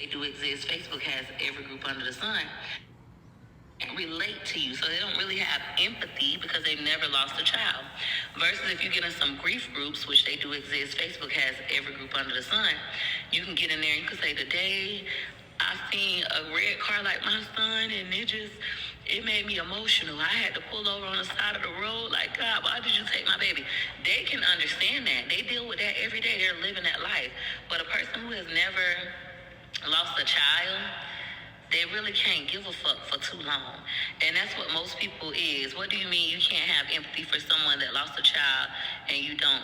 they do exist. Facebook has every group under the sun. Relate to you, so they don't really have empathy because they've never lost a child. Versus if you get in some grief groups, which they do exist, Facebook has every group under the sun. You can get in there and you can say, today I seen a red car like my son, and it made me emotional. I had to pull over on the side of the road. Like, God, why did you take my baby? They can understand that. They deal with that every day. They're living that life. But a person who has never lost a child, they really can't give a fuck for too long. And that's what most people is. What do you mean you can't have empathy for someone that lost a child and you don't?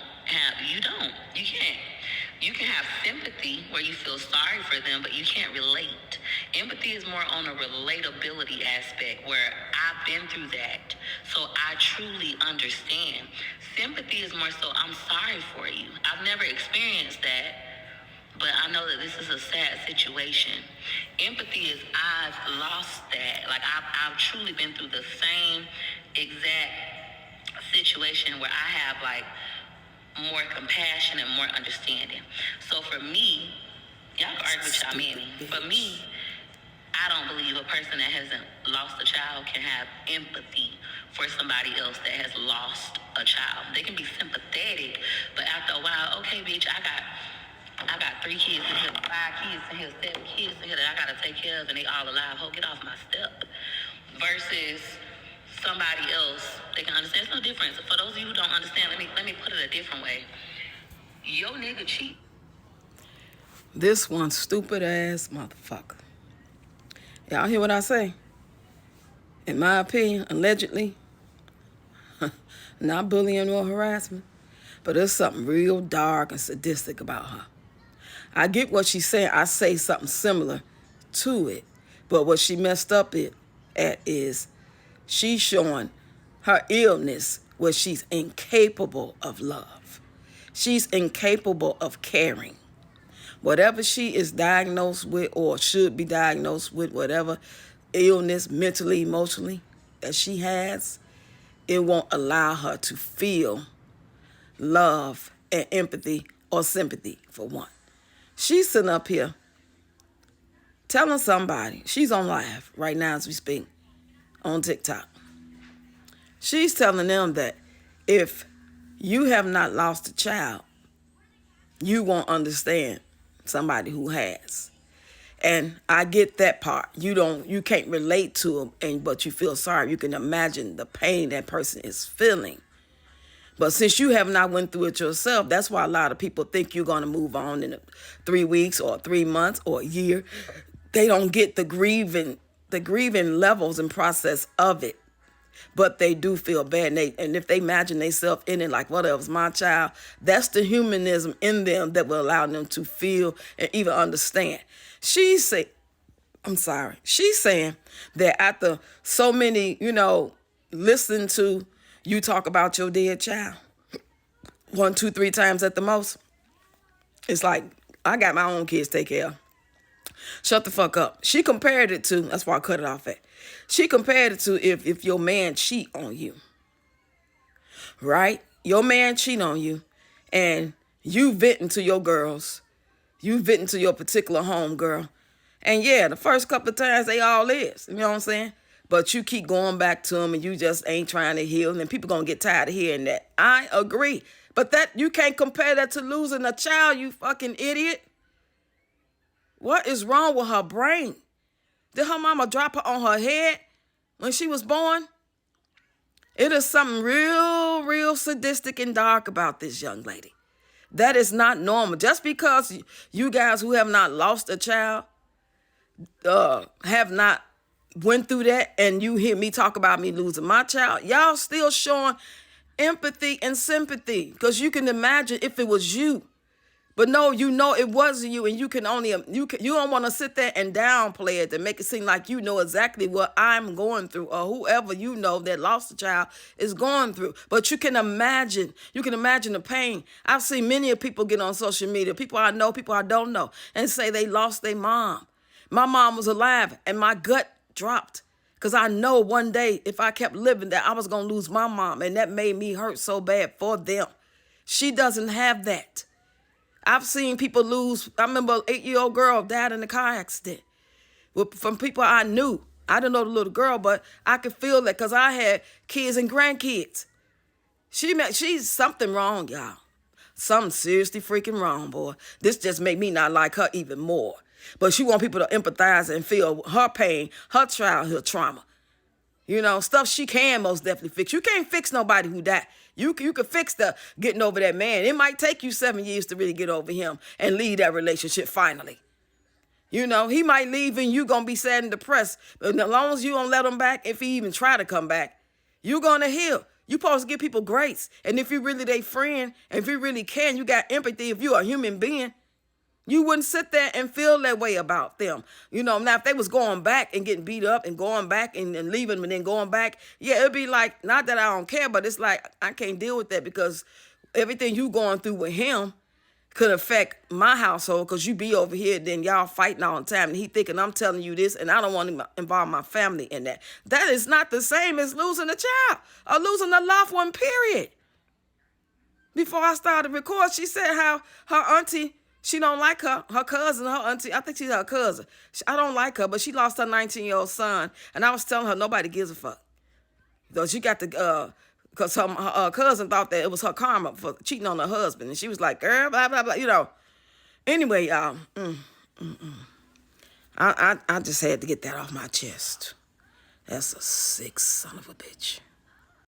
You can't. You can have sympathy where you feel sorry for them, but you can't relate. Empathy is more on a relatability aspect where I've been through that, so I truly understand. Sympathy is more so, I'm sorry for you. I've never experienced that, but I know that this is a sad situation. Empathy is, I've lost that. Like, I've truly been through the same exact situation where I have, like, more compassion and more understanding. So for me, y'all can argue with y'all many. For me, I don't believe a person that hasn't lost a child can have empathy for somebody else that has lost a child. They can be sympathetic, but after a while, okay, bitch, I got 3 kids in here, 5 kids in here, 7 kids in here that I gotta take care of, and they all alive. Ho, get off my step. Versus somebody else, they can understand. It's no difference. For those of you who don't understand, let me put it a different way. Yo nigga cheat. This one stupid ass motherfucker. Y'all hear what I say? In my opinion, allegedly, not bullying or harassment, but there's something real dark and sadistic about her. I get what she's saying. I say something similar to it. But what she messed up at is she's showing her illness where she's incapable of love. She's incapable of caring. Whatever she is diagnosed with or should be diagnosed with, whatever illness, mentally, emotionally, that she has, it won't allow her to feel love and empathy or sympathy, for one. She's sitting up here telling somebody, she's on live right now as we speak on TikTok. She's telling them that if you have not lost a child, you won't understand somebody who has. And I get that part. You can't relate to them, but you feel sorry. You can imagine the pain that person is feeling. But since you have not went through it yourself, that's why a lot of people think you're going to move on in 3 weeks or 3 months or a year. They don't get the grieving levels and process of it. But they do feel bad. And if they imagine themselves in it, like, whatever's my child, that's the humanism in them that will allow them to feel and even understand. She's saying that after so many, listen to you talk about your dead child 1, 2, 3 times at the most, it's like, I got my own kids to take care of. Shut the fuck up. She compared it to, that's why I cut it off at. She compared it to if your man cheat on you. Right? Your man cheat on you and you venting to your girls. You venting to your particular home girl. And yeah, the first couple of times they all is. You know what I'm saying? But you keep going back to them and you just ain't trying to heal. And people going to get tired of hearing that. I agree. But that you can't compare that to losing a child, you fucking idiot. What is wrong with her brain? Did her mama drop her on her head when she was born? It is something real, real sadistic and dark about this young lady. That is not normal. Just because you guys who have not lost a child have not went through that, and you hear me talk about me losing my child, y'all still showing empathy and sympathy, because you can imagine if it was you. But no, it wasn't you, and you don't want to sit there and downplay it to make it seem like you know exactly what I'm going through, or whoever that lost a child is going through. But you can imagine the pain. I've seen many of people get on social media, people I know, people I don't know, and say they lost their mom. My mom was alive, and my gut dropped, because I know one day if I kept living that I was going to lose my mom, and that made me hurt so bad for them. She doesn't have that. I've seen people lose. I remember an 8-year-old girl died in a car accident from people I knew. I didn't know the little girl, but I could feel that because I had kids and grandkids. She's something wrong, y'all. Something seriously freaking wrong, boy. This just made me not like her even more. But she want people to empathize and feel her pain, her childhood trauma. You know, stuff she can most definitely fix. You can't fix nobody who died. You can fix the getting over that man. It might take you 7 years to really get over him and leave that relationship finally. You know, he might leave and you going to be sad and depressed. But as long as you don't let him back, if he even try to come back, you're going to heal. You supposed to give people grace. And if you really their friend, and if you really can, you got empathy. If you're a human being, you wouldn't sit there and feel that way about them. You know, now if they was going back and getting beat up and going back and leaving them and then going back, yeah, it'd be like, not that I don't care, but it's like, I can't deal with that because everything you going through with him could affect my household because you be over here, then y'all fighting all the time. And he thinking I'm telling you this and I don't want to involve my family in that. That is not the same as losing a child or losing a loved one, period. Before I started record, she said how her auntie, she don't like her cousin, her auntie, I think she's her cousin. I don't like her, but she lost her 19-year-old son. And I was telling her nobody gives a fuck. So she got the, because her cousin thought that it was her karma for cheating on her husband. And she was like, girl, blah, blah, blah, you know. Anyway, y'all, I just had to get that off my chest. That's a sick son of a bitch.